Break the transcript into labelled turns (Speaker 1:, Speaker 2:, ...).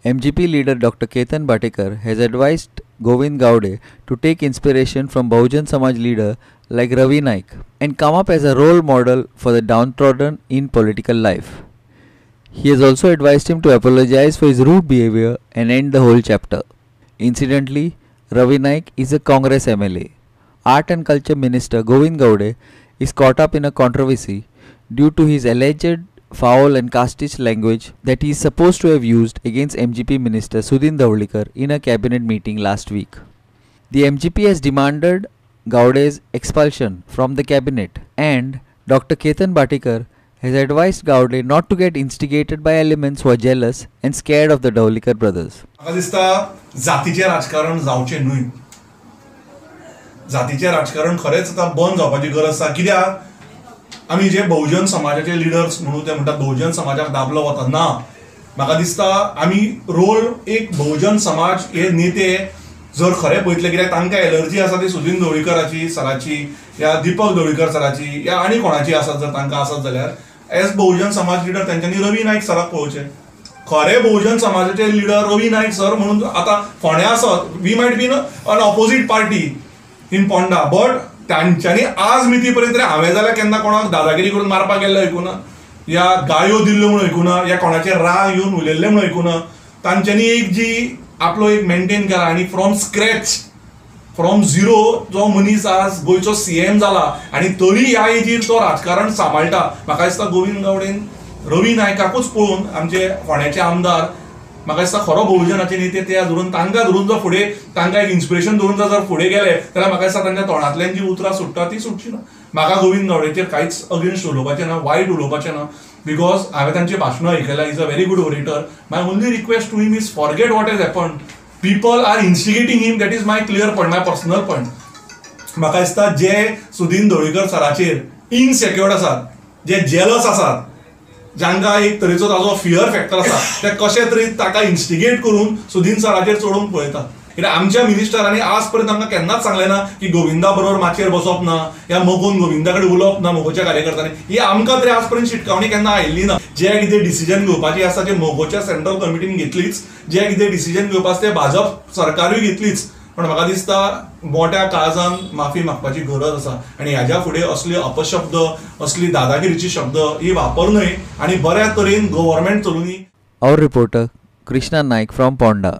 Speaker 1: MGP leader Dr. Ketan Bhatekar has advised Govind Gowde to take inspiration from Bahujan Samaj leader like Ravi Naik and come up as a role model for the downtrodden in political life. He has also advised him to apologize for his rude behavior and end the whole chapter. Incidentally, Ravi Naik is a Congress MLA. Art and Culture Minister Govind Gowde is caught up in a controversy due to his alleged foul and castish language that he is supposed to have used against MGP Minister Sudhin Dhawlikar in a cabinet meeting last week. The MGP has demanded Gowde's expulsion from the cabinet, and Dr. Ketan Bhatekar has advised Gowde not to get instigated by elements who are jealous and scared of the Dhawlikar brothers.
Speaker 2: म्हाका दिसता जातीचे राजकारण जावचे न्हय. जातीचे राजकारण खरेंच आता बंद जावपाची गरज आसा. कित्याक आमी जे बहुजन समाजाचे लिडर्स म्हणून ते म्हणटात बहुजन समाजाक दाबलो वता ना. म्हाका दिसता आमी रोल एक बहुजन समाज हे नेते जर खरें पळयतले कित्याक तांकां एलर्जी आसा ती सुदीन ढवळीकराची सराची या दीपक ढवळीकर सराची या आनी कोणाची आसत जर तांकां आसत जाल्यार एज बहुजन समाज लिडर तेंच्यांनी रवी नायक सराक पळोवचें. खरे बहुजन समाजाचे लिडर रवी नायक सर म्हणून आता फोंड्या आसत. We might be an opposite party in Ponda, but तांच्यांनी आज मिती पर्यंत हांवें जाल्यार केन्ना कोणाक दादागिरी करून मारपाक गेल्लो आयकुना, या गायो दिल्ल्यो म्हणून आयकुना, या कोणाचे राग येवन उलयल्ले म्हणून आयकुना. तांच्यांनी एक जी आपलो एक मेंटेन केला आनी फ्रॉम स्क्रॅच फ्रॉम झिरो जो मनीस आज गोंयचो CM जाला आनी तरी ह्या एजीर तो राजकारण सांबाळटा. म्हाका दिसता गोविंद गावडेन रवी नायकाकूच पळोवन आमचे फोंड्याचे आमदार म्हाका दिसता खरो बहुजनाचे नेते ते धरून तांकां धरून जर फुडें तांकां एक इन्स्पिरेशन धरून जर फुडें गेले जाल्यार म्हाका दिसता तांच्या तोंडांतल्यान जी उतरां सुट्टा ती सुटची ना. म्हाका गोविंद गावडेचेर कांयच अगेन्स्ट उलोवपाचें ना, वायट उलोवपाचें ना, बिकॉज हांवें तांची भाशणां आयकल्यां. Is a very good orator. My only request to him is forget what has happened. People are instigating him. That is my clear point, my personal point. म्हाका दिसता जे सुदीन ढवळीकर सराचेर इनसेक्युअर्ड आसात, जे जेलस आसात, जांकां एक तरेचो ताजो फियर फॅक्टर आसा, ते कशे तरेन ताका इन्स्टिगेट करून सुदीन सराचेर चडोवंक पळयता. कित्याक आमच्या मिनिस्टरांनी आज पर्यंत आमकां केन्नाच सांगलें ना की गोविंदा बरोबर माचयेर बसप ना, या मोगोन गोविंदा कडेन उलोवप ना मोगोच्या कार्यकर्त्यांनी. ही आमकां तरी आज पर्यंत शिटकावणी केन्ना आयिल्ली ना. जे कितें डिसिजन घेवपाची आसा जे मोगोच्या सेंट्रल कमिटीन घेतलीच, जे कितें डिसिजन घेवपाचें ते भाजप सरकारूय घेतलीच. पण म्हाका दिसता मोठ्या काळजान माफी मागपाची गरज आसा आनी हाज्या फुडें असले अपशब्द, असली दादागिरीची शब्द ही वापरूं न्हय आनी बऱ्या तरेन government चलुनी.
Speaker 1: Our reporter Krishna Naik from Ponda.